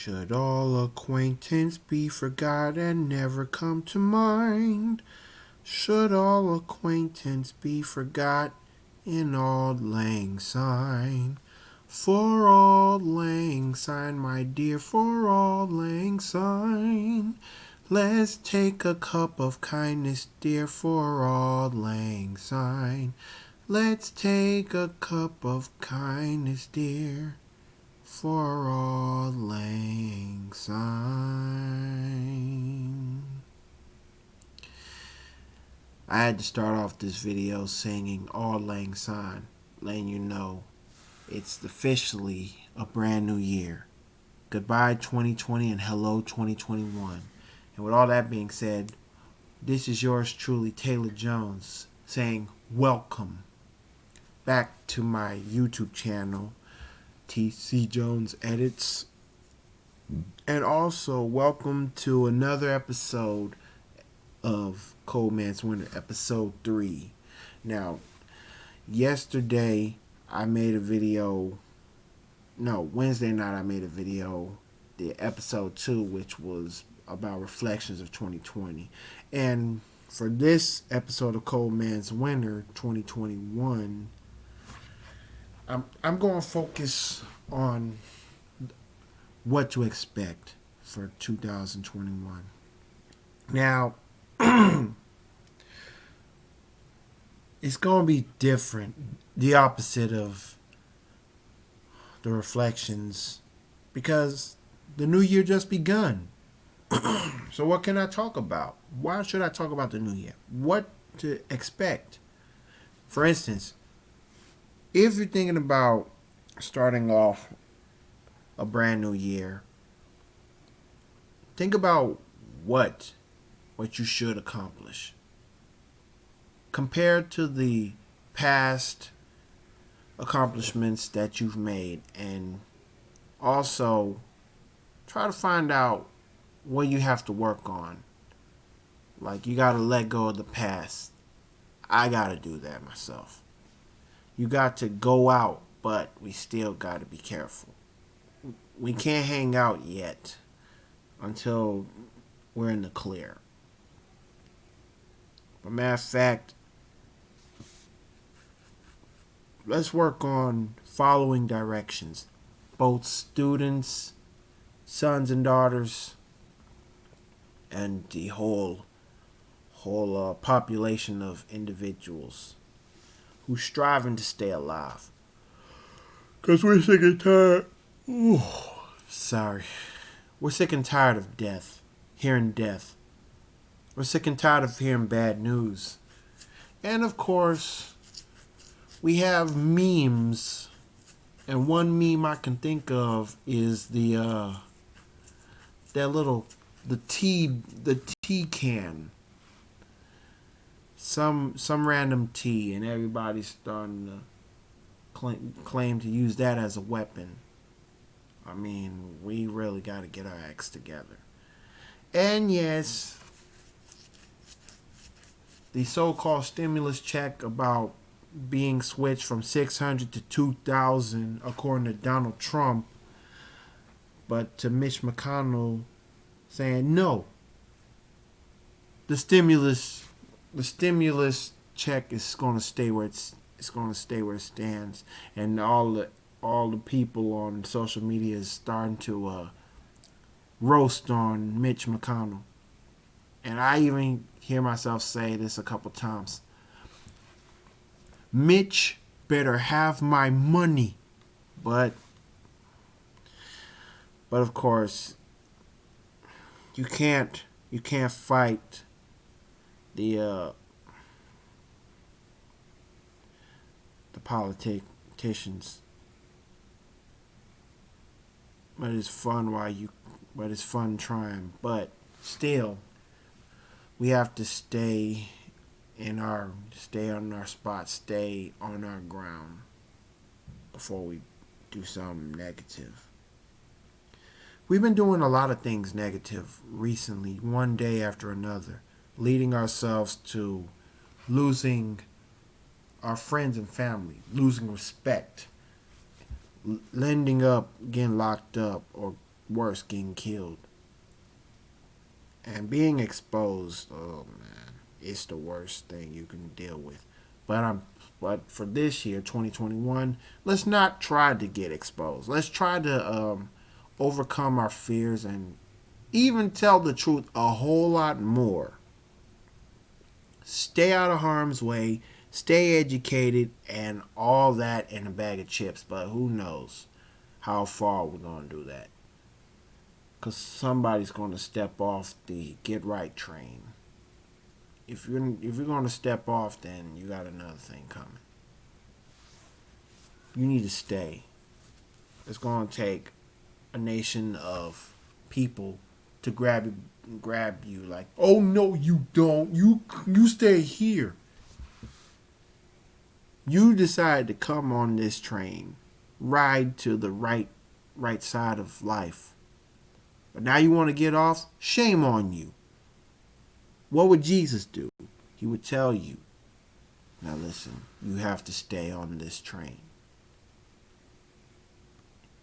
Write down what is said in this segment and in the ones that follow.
Should all acquaintance be forgot and never come to mind? Should all acquaintance be forgot in auld lang syne? For auld lang syne, my dear, for auld lang syne. Let's take a cup of kindness, dear, for auld lang syne. Let's take a cup of kindness, dear, for auld lang syne. I had to start off this video singing Auld Lang Syne, letting you know it's officially a brand new year. Goodbye 2020 and hello 2021. And with all that being said, this is yours truly, Taylor Jones, saying welcome back to my YouTube channel, TC Jones Edits. And also welcome to another episode of Cold Man's Winter, episode 3. Now, yesterday I made a video, Wednesday night I made a video, the episode 2, which was about reflections of 2020. And for this episode of Cold Man's Winter 2021, I'm going to focus on what to expect for 2021. Now, it's going to be different, the opposite of the reflections, because the new year just begun. So what can I talk about? Why should I talk about the new year? What to expect? For instance, if you're thinking about starting off a brand new year, think about what you should accomplish compared to the past accomplishments that you've made, and also try to find out what you have to work on. Like, you got to let go of the past. I got to do that myself. You got to go out, but we still got to be careful. We can't hang out yet until we're in the clear. But matter of fact, let's work on following directions. Both students, sons and daughters, and the whole population of individuals who's striving to stay alive. Because we're sick and tired. Ooh, sorry. We're sick and tired of death. Hearing death. We're sick and tired of hearing bad news. And of course, we have memes. And one meme I can think of is the tea can. Some random tea, and everybody's starting to claim to use that as a weapon. I mean, we really got to get our acts together. And yes, the so-called stimulus check about being switched from 600 to 2,000, according to Donald Trump, but to Mitch McConnell saying no. The stimulus check is going to stay where it's going to stay where it stands, and all the people on social media is starting to roast on Mitch McConnell. And I even hear myself say this a couple times. Mitch better have my money. But of course, you can't fight the politicians. But it's fun trying. But still, we have to stay on our spot, stay on our ground before we do something negative. We've been doing a lot of things negative recently, one day after another, leading ourselves to losing our friends and family, losing respect, ending up getting locked up, or worse, getting killed. And being exposed, oh man, it's the worst thing you can deal with. But for this year, 2021, let's not try to get exposed. Let's try to overcome our fears and even tell the truth a whole lot more. Stay out of harm's way, stay educated, and all that in a bag of chips. But who knows how far we're going to do that? Because somebody's going to step off the get right train. If you're going to step off, then you got another thing coming. You need to stay. It's going to take a nation of people to grab you like, oh no, you don't. You stay here. You decide to come on this train, ride to the right side of life. But now you want to get off? Shame on you. What would Jesus do? He would tell you, now listen, you have to stay on this train.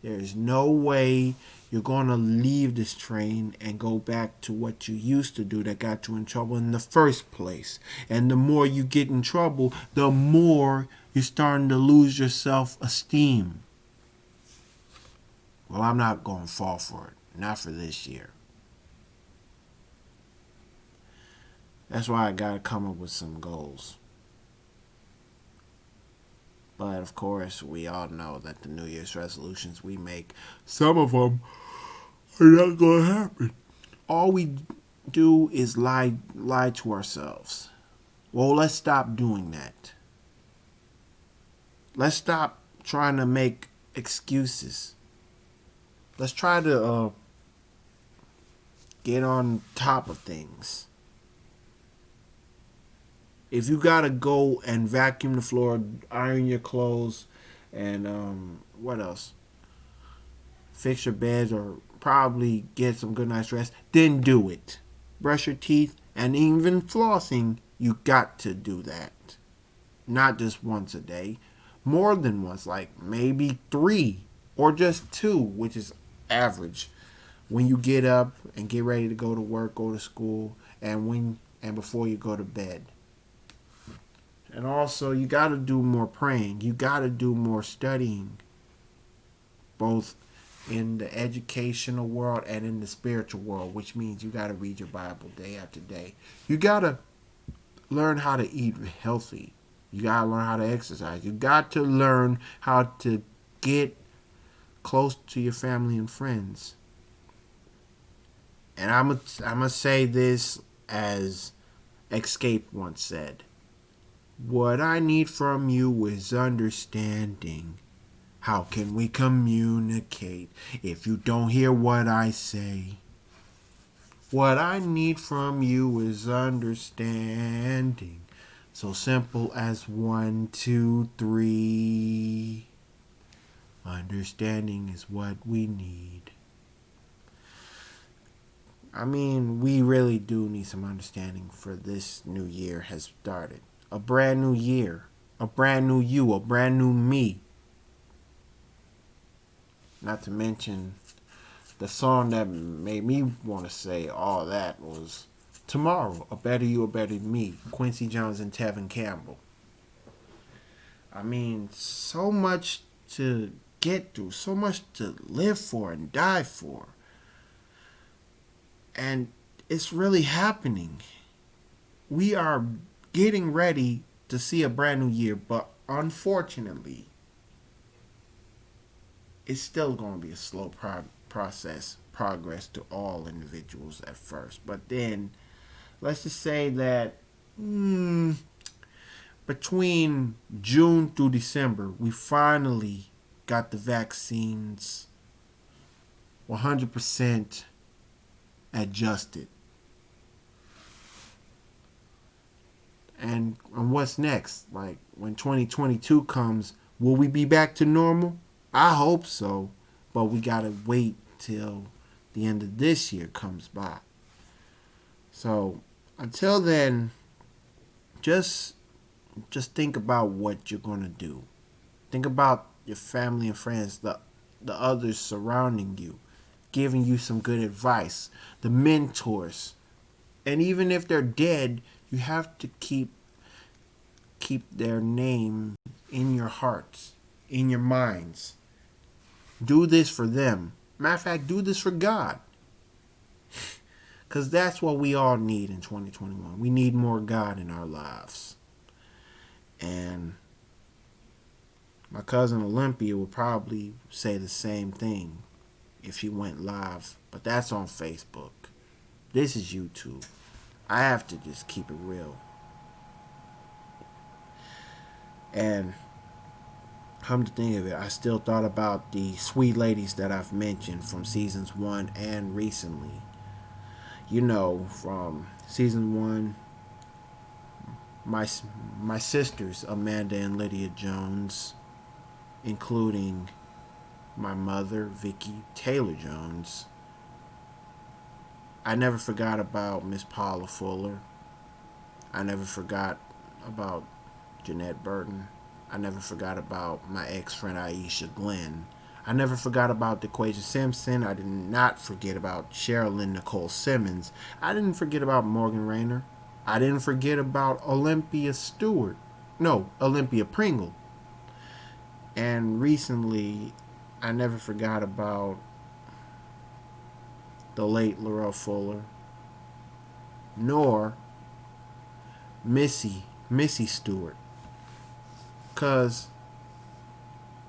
There is no way you're going to leave this train and go back to what you used to do that got you in trouble in the first place. And the more you get in trouble, the more you're starting to lose your self-esteem. Well, I'm not going to fall for it. Not for this year. That's why I got to come up with some goals. But of course, we all know that the New Year's resolutions we make, some of them are not going to happen. All we do is lie to ourselves. Well, let's stop doing that. Let's stop trying to make excuses. Let's try to get on top of things. If you gotta go and vacuum the floor, iron your clothes, and what else? Fix your bed or probably get some good night's rest, then do it. Brush your teeth and even flossing, you got to do that. Not just once a day. More than once, like maybe 3 or just 2, which is average. When you get up and get ready to go to work, go to school, and before you go to bed. And also, you got to do more praying. You got to do more studying, both in the educational world and in the spiritual world, which means you got to read your Bible day after day. You got to learn how to eat healthy. You got to learn how to exercise. You got to learn how to get close to your family and friends. And I'm gonna say this as Escape once said. What I need from you is understanding. How can we communicate if you don't hear what I say? What I need from you is understanding. So simple as 1, 2, 3. Understanding is what we need. I mean, we really do need some understanding for this new year has started. A brand new year. A brand new you. A brand new me. Not to mention, the song that made me want to say all that was Tomorrow, A Better You, A Better Me. Quincy Jones and Tevin Campbell. I mean, so much to get through. So much to live for and die for. And it's really happening. We are getting ready to see a brand new year, but unfortunately, it's still going to be a slow progress to all individuals at first. But then, let's just say that between June through December, we finally got the vaccines 100% adjusted. And what's next? Like, when 2022 comes, will we be back to normal? I hope so, but we gotta wait till the end of this year comes by. So until then, just think about what you're gonna do. Think about your family and friends, the others surrounding you. giving you some good advice, the mentors. And even if they're dead, you have to keep their name in your hearts, in your minds. Do this for them. Matter of fact, do this for God. Because that's what we all need in 2021. We need more God in our lives. And my cousin Olympia would probably say the same thing if she went live. But that's on Facebook. This is YouTube. I have to just keep it real. And come to think of it, I still thought about the sweet ladies that I've mentioned from seasons 1 and recently. You know, from season 1, my sisters, Amanda and Lydia Jones, including my mother, Vicky Taylor Jones. I never forgot about Miss Paula Fuller. I never forgot about Jeanette Burton. I never forgot about my ex-friend Aisha Glenn. I never forgot about DeQuasia Simpson. I did not forget about Sherilyn Nicole Simmons. I didn't forget about Morgan Rayner. I didn't forget about Olympia Stewart. No, Olympia Pringle. And recently, I never forgot about the late Laurel Fuller, nor Missy Stewart. Because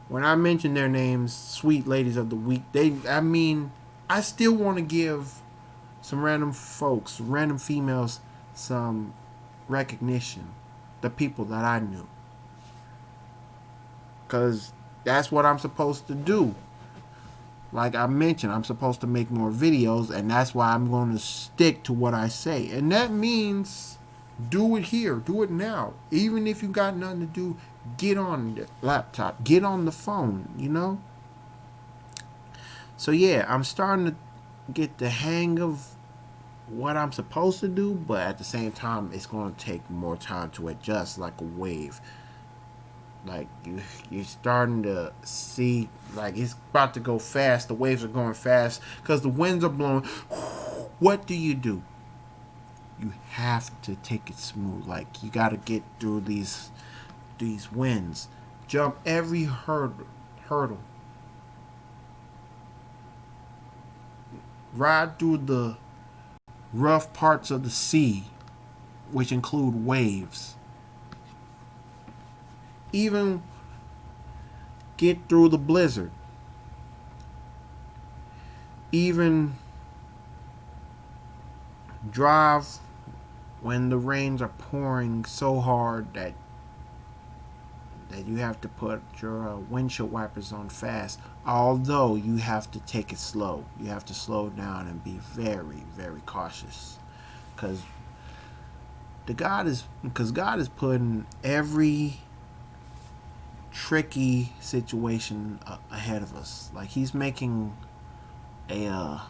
when I mention their names, sweet ladies of the week, I still want to give some random folks, random females, some recognition. The people that I knew. Because that's what I'm supposed to do. Like I mentioned, I'm supposed to make more videos, and that's why I'm going to stick to what I say. And that means do it here, do it now. Even if you got nothing to do, get on the laptop, get on the phone, you know? So yeah, I'm starting to get the hang of what I'm supposed to do, but at the same time, it's going to take more time to adjust, like a wave. Like you're starting to see, like it's about to go fast. The waves are going fast because the winds are blowing. What do? You have to take it smooth. Like you got to get through these winds. Jump every hurdle. Ride through the rough parts of the sea, which include waves. Even get through the blizzard. Even drive when the rains are pouring so hard that you have to put your windshield wipers on fast. Although you have to take it slow. You have to slow down and be very, very cautious. Because God is putting every tricky situation ahead of us. Like he's making a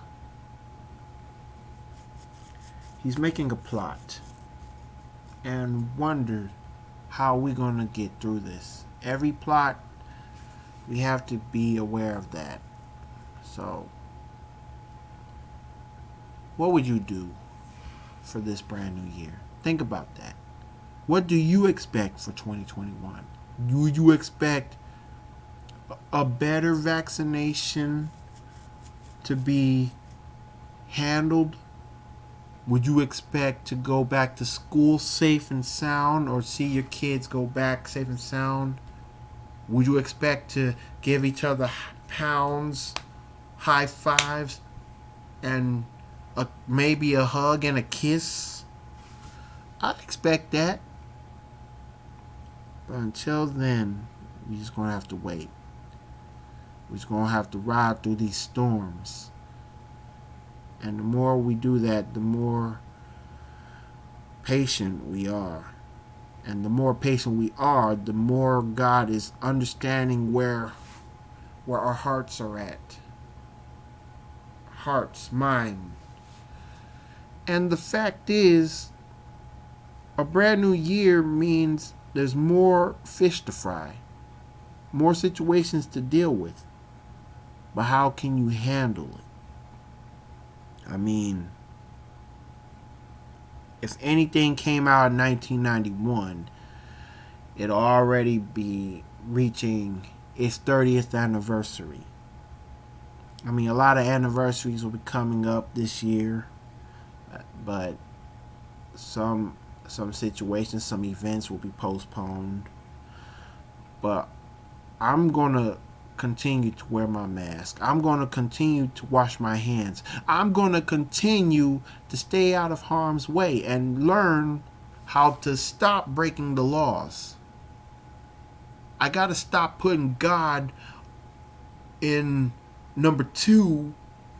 plot, and wonder how we're gonna get through this. Every plot, we have to be aware of that. So what would you do for this brand new year? Think about that. What do you expect for 2021? Do you expect a better vaccination to be handled? Would you expect to go back to school safe and sound, or see your kids go back safe and sound? Would you expect to give each other pounds, high fives, and maybe a hug and a kiss? I expect that. But until then, we're just going to have to wait. We're just going to have to ride through these storms. And the more we do that, the more patient we are. And the more patient we are, the more God is understanding where our hearts are at. Hearts, mind. And the fact is, a brand new year means there's more fish to fry, more situations to deal with. But how can you handle it? I mean, if anything came out in 1991, it'll already be reaching its 30th anniversary. I mean, a lot of anniversaries will be coming up this year, but some situations, some events will be postponed. But I'm gonna continue to wear my mask. I'm gonna continue to wash my hands. I'm gonna continue to stay out of harm's way and learn how to stop breaking the laws. I gotta stop putting God in number two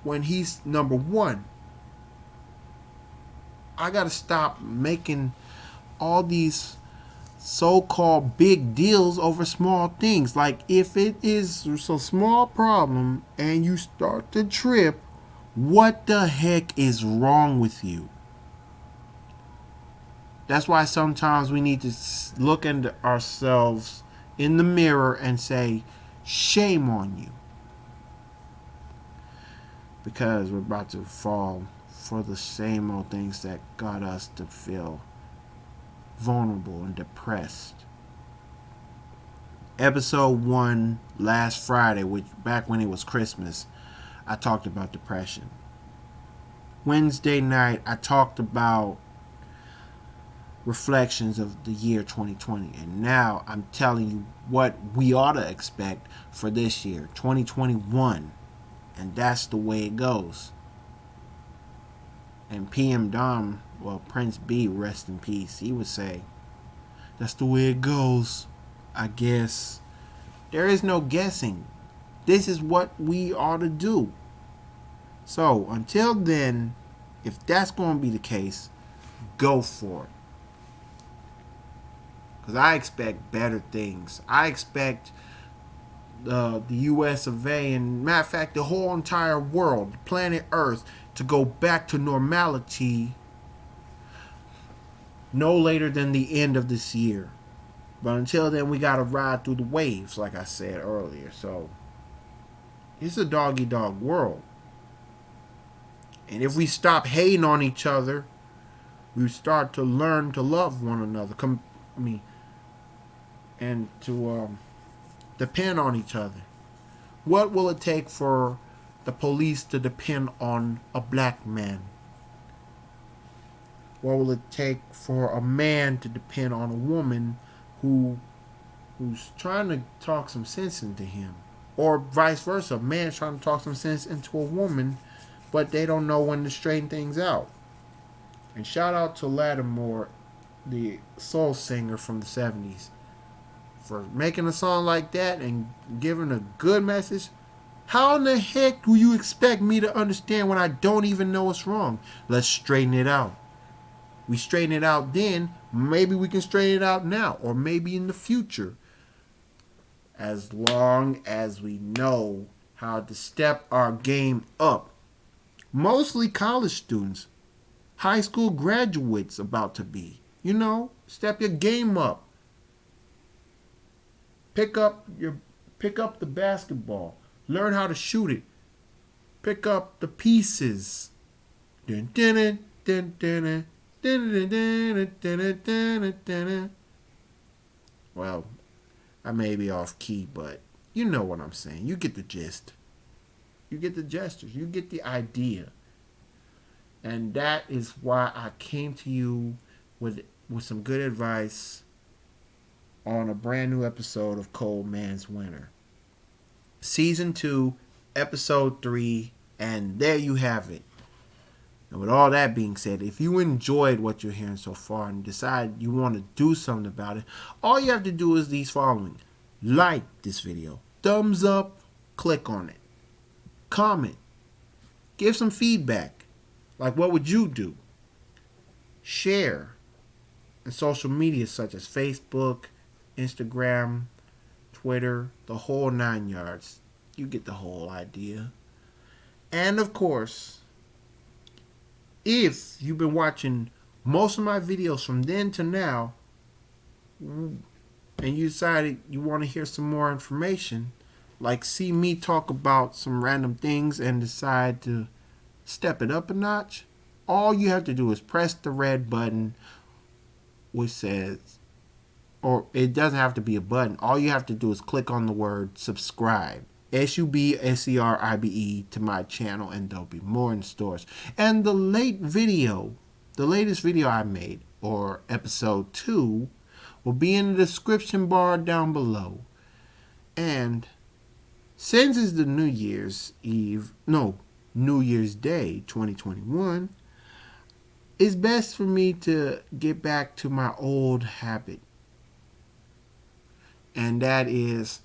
when he's number one. I gotta stop making all these so-called big deals over small things. Like, if it is a small problem and you start to trip, what the heck is wrong with you? That's why sometimes we need to look into ourselves in the mirror and say, shame on you. Because we're about to fall for the same old things that got us to feel vulnerable and depressed. Episode 1 last Friday, which back when it was Christmas, I talked about depression. Wednesday night, I talked about reflections of the year 2020. And now I'm telling you what we ought to expect for this year, 2021. And that's the way it goes. And PM Dom, well, Prince B, rest in peace, he would say, that's the way it goes, I guess. There is no guessing. This is what we ought to do. So, until then, if that's going to be the case, go for it. Because I expect better things. I expect the US of A, and matter of fact, the whole entire world, planet Earth, to go back to normality no later than the end of this year. But until then, we got to ride through the waves, like I said earlier. So, it's a doggy dog world. And if we stop hating on each other, we start to learn to love one another. And to depend on each other. What will it take for the police to depend on a black man? What will it take for a man to depend on a woman who's trying to talk some sense into him? Or vice versa, a man trying to talk some sense into a woman, but they don't know when to straighten things out. And shout out to Lattimore, the soul singer from the 70s, for making a song like that and giving a good message. How in the heck do you expect me to understand when I don't even know what's wrong? Let's straighten it out. We straighten it out then, maybe we can straighten it out now, or maybe in the future. As long as we know how to step our game up. Mostly college students, high school graduates about to be. Step your game up. Pick up the basketball. Learn how to shoot it. Pick up the pieces. Dun, dun, dun, dun, dun, well, I may be off key, but you know what I'm saying. You get the gist. You get the gestures. You get the idea. And that is why I came to you with some good advice on a brand new episode of Cold Man's Winter. Season 2, Episode 3, and there you have it. And with all that being said, if you enjoyed what you're hearing so far and decide you want to do something about it, all you have to do is these following. Like this video. Thumbs up. Click on it. Comment. Give some feedback. Like, what would you do? Share in social media such as Facebook, Instagram, Twitter, the whole 9 yards. You get the whole idea. And of course, if you've been watching most of my videos from then to now, and you decided you want to hear some more information, like see me talk about some random things and decide to step it up a notch, all you have to do is press the red button which says, or it doesn't have to be a button. All you have to do is click on the word subscribe. SUBSCRIBE to my channel, and there'll be more in stores. And the latest video I made, or episode 2, will be in the description bar down below. And since it's the New Year's Day 2021, it's best for me to get back to my old habit. And that is,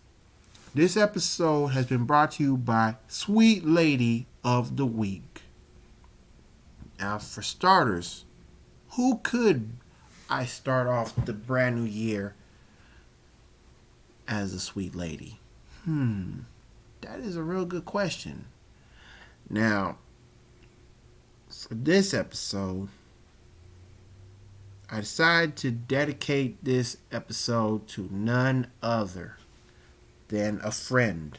this episode has been brought to you by Sweet Lady of the Week. Now, for starters, who could I start off the brand new year as a sweet lady? That is a real good question. Now, for this episode, I decided to dedicate this episode to none other than a friend.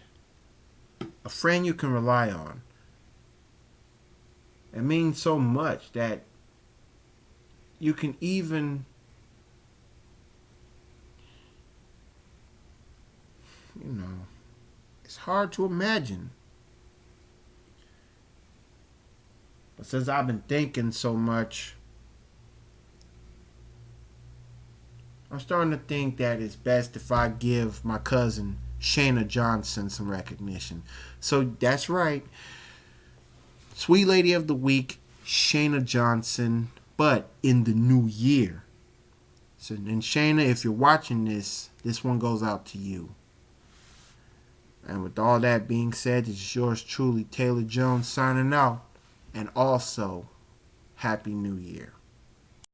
A friend you can rely on. It means so much that you can even, it's hard to imagine. But since I've been thinking so much, I'm starting to think that it's best if I give my cousin Shayna Johnson some recognition. So that's right. Sweet Lady of the Week, Shayna Johnson, but in the new year. So then, Shayna, if you're watching this one goes out to you. And with all that being said, it's yours truly, Taylor Jones, signing out. And also, Happy New Year.